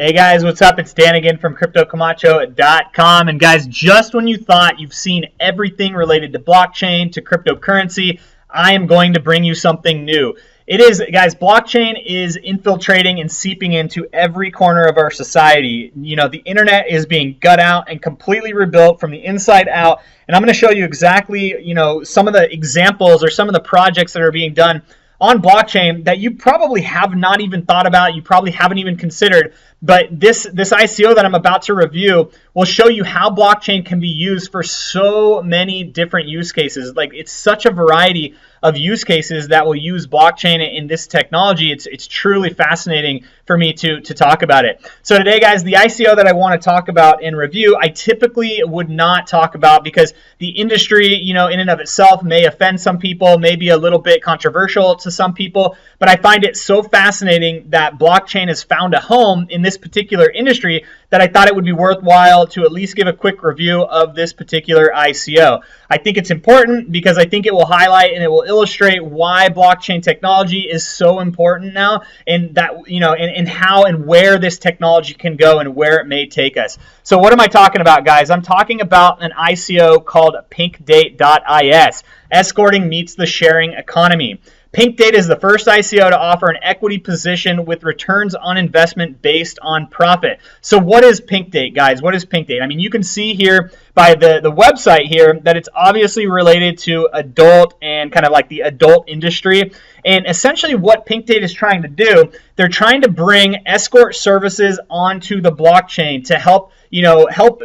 Hey guys, what's up? It's Dan again from CryptoCamacho.com. And guys, just when you thought you've seen everything related to blockchain, to cryptocurrency, I am going to bring you something new. It is, guys, blockchain is infiltrating and seeping into every corner of our society. You know, the internet is being gut out and completely rebuilt from the inside out. And I'm going to show you exactly, some of the examples or some of the projects that are being done on blockchain that you probably have not even thought about, you probably haven't even considered. But this ICO that I'm about to review will show you how blockchain can be used for so many different use cases. Like, it's such a variety of use cases that will use blockchain in this technology. It's truly fascinating for me to talk about it. So today, guys, the ICO that I want to talk about and review, I typically would not talk about because the industry, in and of itself may offend some people, may be a little bit controversial to some people, but I find it so fascinating that blockchain has found a home in this particular industry that I thought it would be worthwhile to at least give a quick review of this particular ICO. I think it's important because I think it will highlight and it will illustrate why blockchain technology is so important now, and that, and how and where this technology can go and where it may take us. So what am I talking about, guys? I'm talking about an ICO called PinkDate.is. Escorting meets the sharing economy. PinkDate is the first ICO to offer an equity position with returns on investment based on profit. So what is PinkDate, guys? What is PinkDate? I mean, you can see here by the website here that it's obviously related to adult and kind of like the adult industry. And essentially what PinkDate is trying to do, they're trying to bring escort services onto the blockchain to help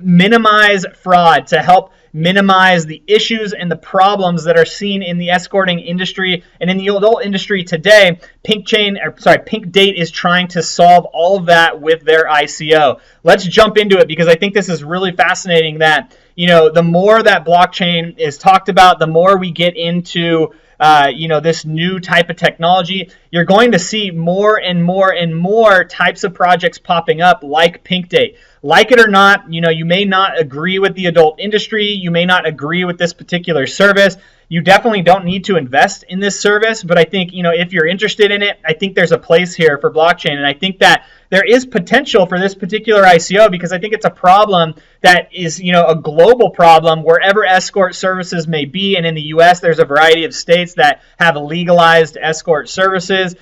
minimize fraud, to help minimize the issues and the problems that are seen in the escorting industry and in the adult industry today. PinkDate is trying to solve all of that with their ICO. Let's jump into it because I think this is really fascinating that, the more that blockchain is talked about, the more we get into this new type of technology, you're going to see more and more and more types of projects popping up like PinkDate. Like it or not, you may not agree with the adult industry. You may not agree with this particular service. You definitely don't need to invest in this service. But I think, if you're interested in it, I think there's a place here for blockchain. And I think that there is potential for this particular ICO because I think it's a problem that is, a global problem wherever escort services may be. And in the U.S., there's a variety of states that have legalized escort services.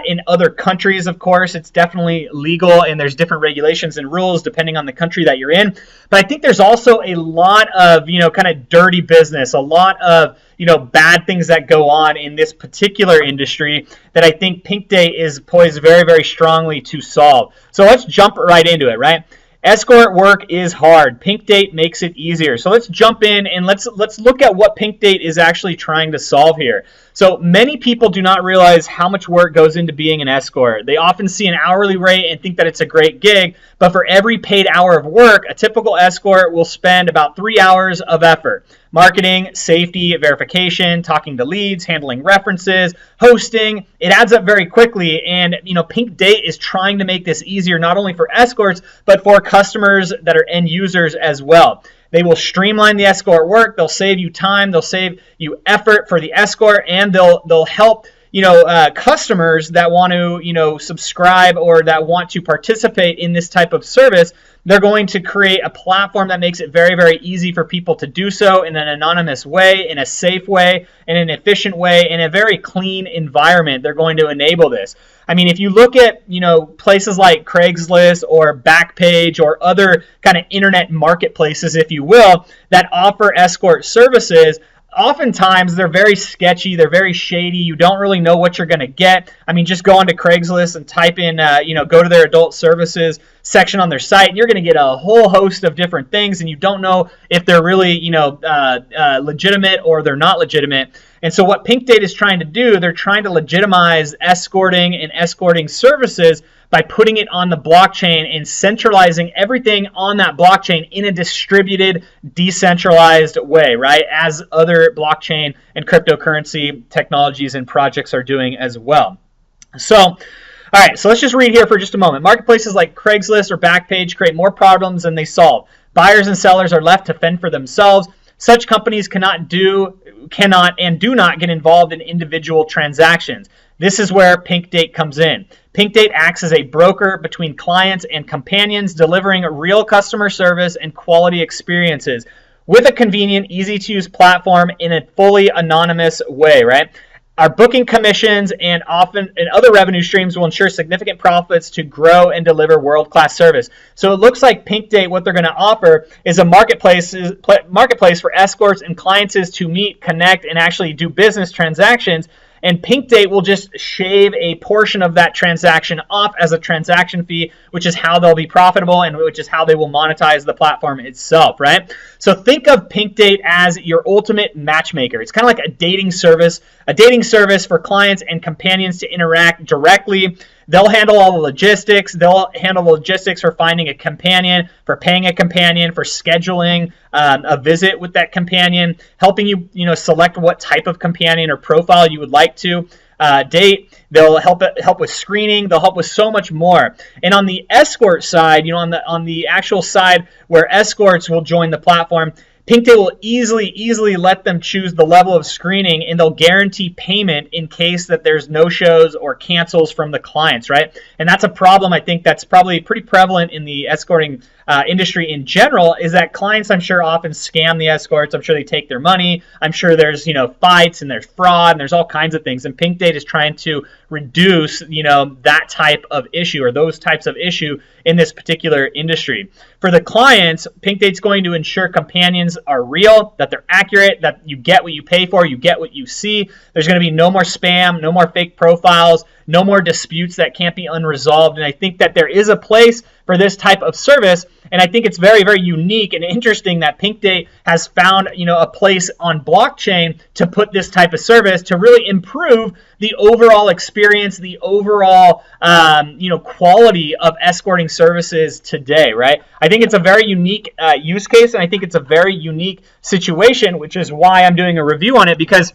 In other countries, of course, it's definitely legal and there's different regulations and rules depending on the country that you're in. But I think there's also a lot of, kind of dirty business, a lot of, bad things that go on in this particular industry that I think PinkDate is poised very, very strongly to solve. So let's jump right into it, right? Escort work is hard. PinkDate makes it easier. So let's jump in and let's look at what PinkDate is actually trying to solve here. So many people do not realize how much work goes into being an escort. They often see an hourly rate and think that it's a great gig, but for every paid hour of work, a typical escort will spend about 3 hours of effort. Marketing, safety, verification, talking to leads, handling references, hosting. It adds up very quickly. And, PinkDate is trying to make this easier, not only for escorts, but for customers that are end users as well. They will streamline the escort work. They'll save you time. They'll save you effort for the escort, and they'll help customers that want to subscribe or that want to participate in this type of service. They're going to create a platform that makes it very, very easy for people to do so in an anonymous way, in a safe way, in an efficient way, in a very clean environment. They're going to enable this. I mean, if you look at, places like Craigslist or Backpage or other kind of internet marketplaces, if you will, that offer escort services, oftentimes they're very sketchy, they're very shady, you don't really know what you're going to get. I mean, just go onto Craigslist and type in, go to their adult services section on their site, and you're going to get a whole host of different things, and you don't know if they're really, legitimate or they're not legitimate. And so what PinkDate is trying to do, they're trying to legitimize escorting and escorting services by putting it on the blockchain and centralizing everything on that blockchain in a distributed, decentralized way, right? As other blockchain and cryptocurrency technologies and projects are doing as well. So, all right, so let's just read here for just a moment. Marketplaces like Craigslist or Backpage create more problems than they solve. Buyers and sellers are left to fend for themselves. Such companies cannot and do not get involved in individual transactions. This is where PinkDate comes in. PinkDate acts as a broker between clients and companions, delivering real customer service and quality experiences with a convenient, easy-to-use platform in a fully anonymous way, right? Our booking commissions and other revenue streams will ensure significant profits to grow and deliver world-class service. So it looks like PinkDate, what they're going to offer is a marketplace for escorts and clients to meet, connect, and actually do business transactions. And PinkDate will just shave a portion of that transaction off as a transaction fee, which is how they'll be profitable and which is how they will monetize the platform itself, right? So think of PinkDate as your ultimate matchmaker. It's kind of like a dating service for clients and companions to interact directly. They'll handle all the logistics. They'll handle the logistics for finding a companion, for paying a companion, for scheduling a visit with that companion, helping you, select what type of companion or profile you would like to date. They'll help with screening. They'll help with so much more. And on the escort side, on the actual side where escorts will join the platform, PinkDate will easily let them choose the level of screening, and they'll guarantee payment in case that there's no-shows or cancels from the clients, right? And that's a problem I think that's probably pretty prevalent in the escorting industry in general, is that clients, I'm sure, often scam the escorts. I'm sure they take their money. I'm sure there's, fights and there's fraud and there's all kinds of things. And PinkDate is trying to reduce, that type of issue or those types of issue in this particular industry. For the clients, PinkDate's going to ensure companions are real, that they're accurate, that you get what you pay for, you get what you see. There's going to be no more spam, no more fake profiles, no more disputes that can't be unresolved. And I think that there is a place for this type of service. And I think it's very, very unique and interesting that PinkDate has found, a place on blockchain to put this type of service to really improve the overall experience, the overall, quality of escorting services today, right? I think it's a very unique use case, and I think it's a very unique situation, which is why I'm doing a review on it, because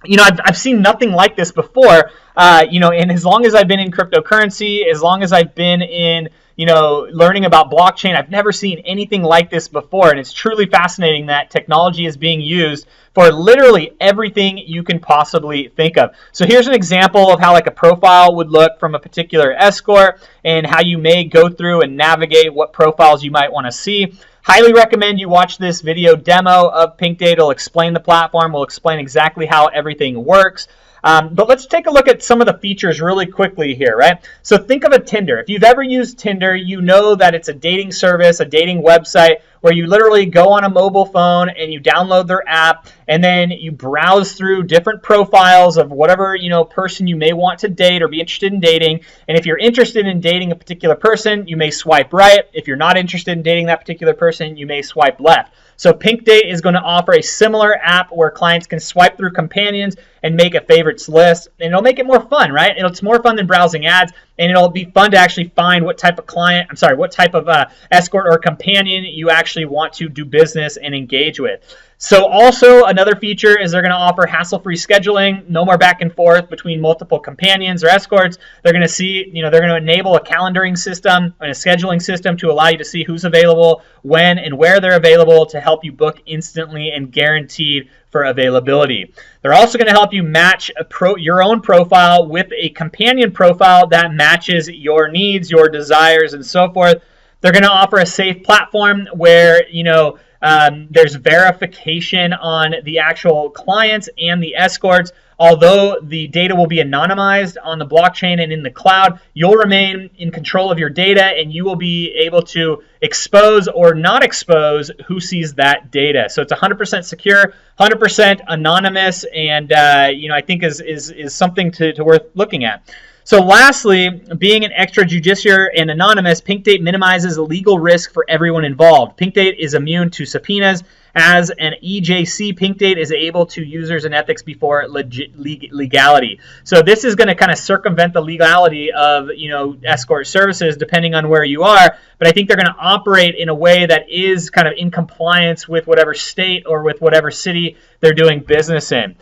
I've seen nothing like this before, and as long as I've been in cryptocurrency, as long as I've been in, learning about blockchain, I've never seen anything like this before. And it's truly fascinating that technology is being used for literally everything you can possibly think of. So here's an example of how like a profile would look from a particular escort and how you may go through and navigate what profiles you might want to see. Highly recommend you watch this video demo of PinkDate. It'll explain the platform. We'll explain exactly how everything works. But let's take a look at some of the features really quickly here, right? So think of a Tinder. If you've ever used Tinder, you know that it's a dating service, a dating website where you literally go on a mobile phone and you download their app, and then you browse through different profiles of whatever, person you may want to date or be interested in dating. And if you're interested in dating a particular person, you may swipe right. If you're not interested in dating that particular person, you may swipe left. So PinkDate is going to offer a similar app where clients can swipe through companions and make a favorites list, and it'll make it more fun, right? It's more fun than browsing ads, and it'll be fun to actually find what type of escort or companion you actually want to do business and engage with. So also another feature is they're going to offer hassle-free scheduling, no more back and forth between multiple companions or escorts. They're going to they're going to enable a calendaring system and a scheduling system to allow you to see who's available, when and where they're available to help you book instantly and guaranteed for availability. They're also going to help you match your own profile with a companion profile that matches your needs, your desires, and so forth. They're going to offer a safe platform where, there's verification on the actual clients and the escorts. Although the data will be anonymized on the blockchain and in the cloud, you'll remain in control of your data, and you will be able to expose or not expose who sees that data. So it's 100% secure, 100% anonymous, and I think is something to worth looking at. So lastly, being an extrajudicial and anonymous, PinkDate minimizes legal risk for everyone involved. PinkDate is immune to subpoenas. As an EJC, PinkDate is able to users and ethics before legality. So this is going to kind of circumvent the legality of escort services depending on where you are. But I think they're going to operate in a way that is kind of in compliance with whatever state or with whatever city they're doing business in.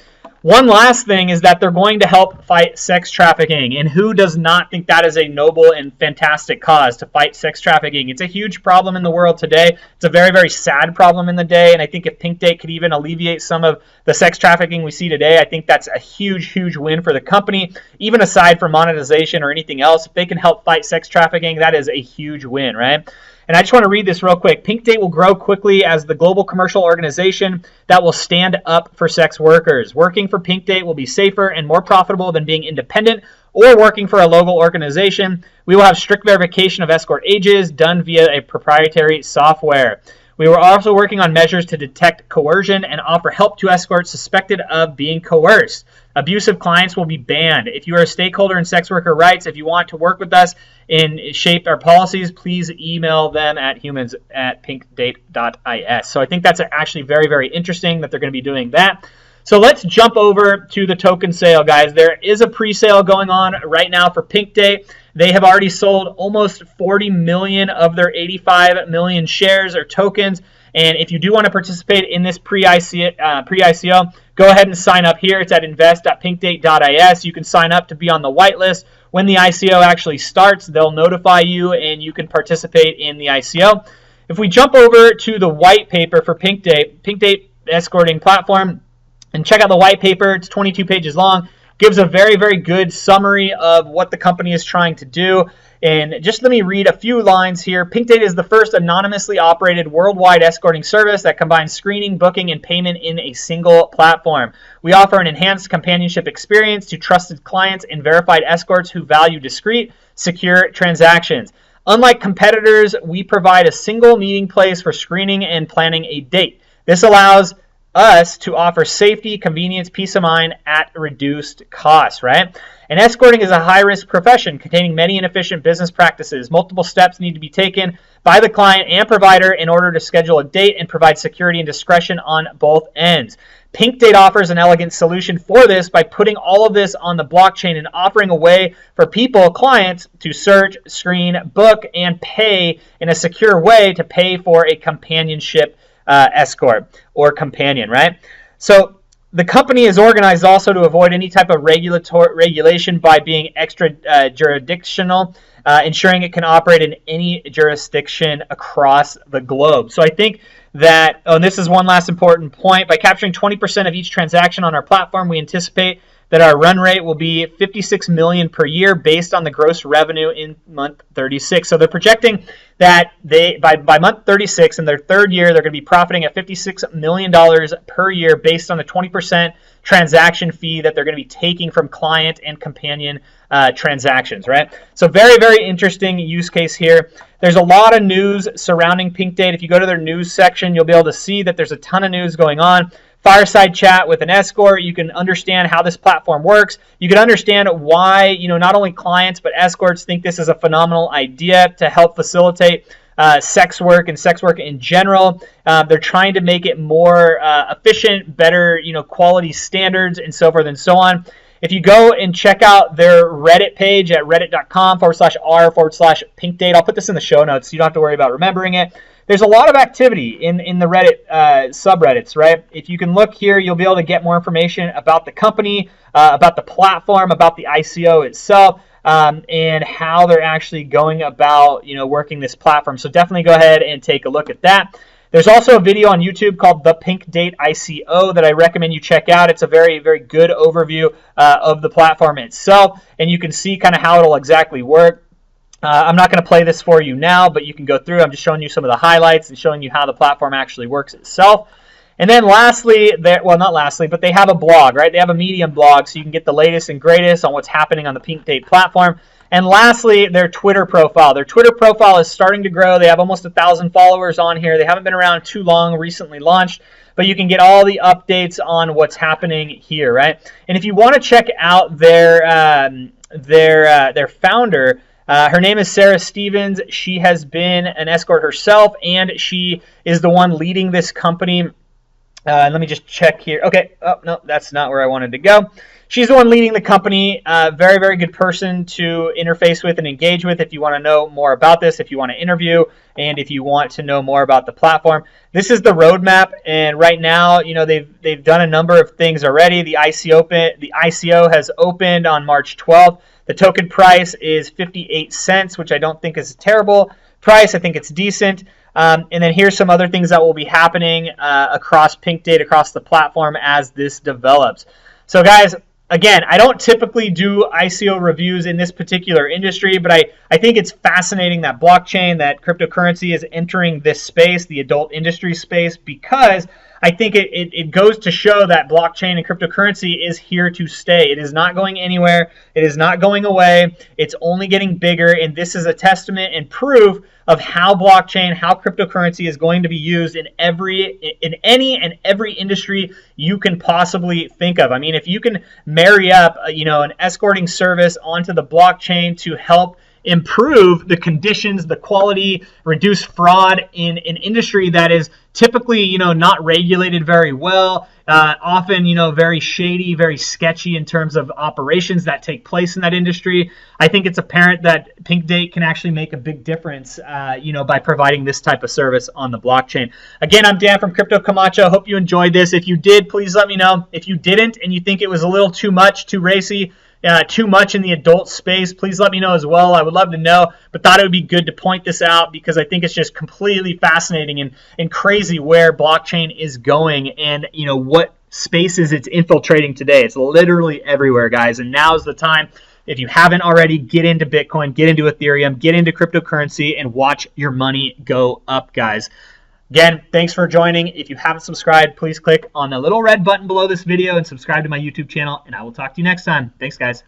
One last thing is that they're going to help fight sex trafficking. And who does not think that is a noble and fantastic cause to fight sex trafficking? It's a huge problem in the world today. It's a very, very sad problem in the day. And I think if PinkDate could even alleviate some of the sex trafficking we see today, I think that's a huge, huge win for the company. Even aside from monetization or anything else, if they can help fight sex trafficking, that is a huge win, right? And I just want to read this real quick. PinkDate will grow quickly as the global commercial organization that will stand up for sex workers. Working for PinkDate will be safer and more profitable than being independent or working for a local organization. We will have strict verification of escort ages done via a proprietary software. We were also working on measures to detect coercion and offer help to escorts suspected of being coerced. Abusive clients will be banned. If you are a stakeholder in sex worker rights, if you want to work with us and shape our policies, please email them at humans@pinkdate.is. So I think that's actually very, very interesting that they're going to be doing that. So let's jump over to the token sale, guys. There is a pre-sale going on right now for PinkDate. They have already sold almost 40 million of their 85 million shares or tokens. And if you do want to participate in this pre-ICO, go ahead and sign up here. It's at invest.pinkdate.is. You can sign up to be on the whitelist. When the ICO actually starts, they'll notify you and you can participate in the ICO. If we jump over to the white paper for PinkDate escorting platform, and check out the white paper, it's 22 pages long, gives a very, very good summary of what the company is trying to do. And just let me read a few lines here. PinkDate is the first anonymously operated worldwide escorting service that combines screening, booking, and payment in a single platform. We offer an enhanced companionship experience to trusted clients and verified escorts who value discreet, secure transactions. Unlike competitors, we provide a single meeting place for screening and planning a date. This allows us to offer safety, convenience, peace of mind at reduced cost, right? And escorting is a high-risk profession containing many inefficient business practices. Multiple steps need to be taken by the client and provider in order to schedule a date and provide security and discretion on both ends. PinkDate offers an elegant solution for this by putting all of this on the blockchain and offering a way for people, clients, to search, screen, book, and pay in a secure way to pay for a companionship escort or companion, right? So the company is organized also to avoid any type of regulation by being extra jurisdictional, ensuring it can operate in any jurisdiction across the globe. So I think that, and this is one last important point, by capturing 20% of each transaction on our platform, we anticipate that our run rate will be 56 million per year based on the gross revenue in month 36. So they're projecting that they by month 36 in their third year, they're going to be profiting at $56 million per year based on the 20% transaction fee that they're going to be taking from client and companion transactions, right? So very, very interesting use case here. There's a lot of news surrounding PinkDate. If you go to their news section, you'll be able to see that there's a ton of news going on. Fireside chat with an escort. You can understand how this platform works. You can understand why, not only clients, but escorts think this is a phenomenal idea to help facilitate sex work and sex work in general. They're trying to make it more efficient, better, quality standards and so forth and so on. If you go and check out their Reddit page at reddit.com/r/PinkDate, I'll put this in the show notes so you don't have to worry about remembering it. There's a lot of activity in the Reddit subreddits, right? If you can look here, you'll be able to get more information about the company, about the platform, about the ICO itself, and how they're actually going about, working this platform. So definitely go ahead and take a look at that. There's also a video on YouTube called The PinkDate ICO that I recommend you check out. It's a very, very good overview of the platform itself, and you can see kind of how it'll exactly work. I'm not going to play this for you now, but you can go through. I'm just showing you some of the highlights and showing you how the platform actually works itself. And then lastly, not lastly, but they have a blog, right? They have a Medium blog, so you can get the latest and greatest on what's happening on the PinkDate platform. And lastly, their Twitter profile. Their Twitter profile is starting to grow. They have almost 1,000 followers on here. They haven't been around too long, recently launched, but you can get all the updates on what's happening here, right? And if you want to check out their founder, her name is Sarah Stevens. She has been an escort herself, and she is the one leading this company. Let me just check here. Okay. Oh, no, that's not where I wanted to go. she's the one leading the company. Very, very good person to interface with and engage with if you want to know more about this, if you want to interview, and if you want to know more about the platform. This is the roadmap, and right now, you know, they've done a number of things already. The ICO has opened on March 12th. The token price is 58 cents, which I don't think is a terrible price. I think it's decent. And then here's some other things that will be happening across PinkDate, across the platform as this develops. So guys, again, I don't typically do ICO reviews in this particular industry, but I think it's fascinating that blockchain, that cryptocurrency is entering this space, the adult industry space, because I think it goes to show that blockchain and cryptocurrency is here to stay. It is not going anywhere. It is not going away. It's only getting bigger, and this is a testament and proof of how blockchain, how cryptocurrency is going to be used in any and every industry you can possibly think of. I mean, if you can marry up, an escorting service onto the blockchain to help improve the conditions, the quality, reduce fraud in an industry that is typically, not regulated very well, often, very shady, very sketchy in terms of operations that take place in that industry. I think it's apparent that PinkDate can actually make a big difference, by providing this type of service on the blockchain. Again, I'm Dan from Crypto Camacho. Hope you enjoyed this. If you did, please let me know. If you didn't and you think it was a little too much, too racy, too much in the adult space, please let me know as well. I would love to know, but thought it would be good to point this out because I think it's just completely fascinating and crazy where blockchain is going and, what spaces it's infiltrating today. It's literally everywhere, guys, and now's the time. If you haven't already, get into Bitcoin, get into Ethereum, get into cryptocurrency, and watch your money go up, guys. Again, thanks for joining. If you haven't subscribed, please click on the little red button below this video and subscribe to my YouTube channel, and I will talk to you next time. Thanks, guys.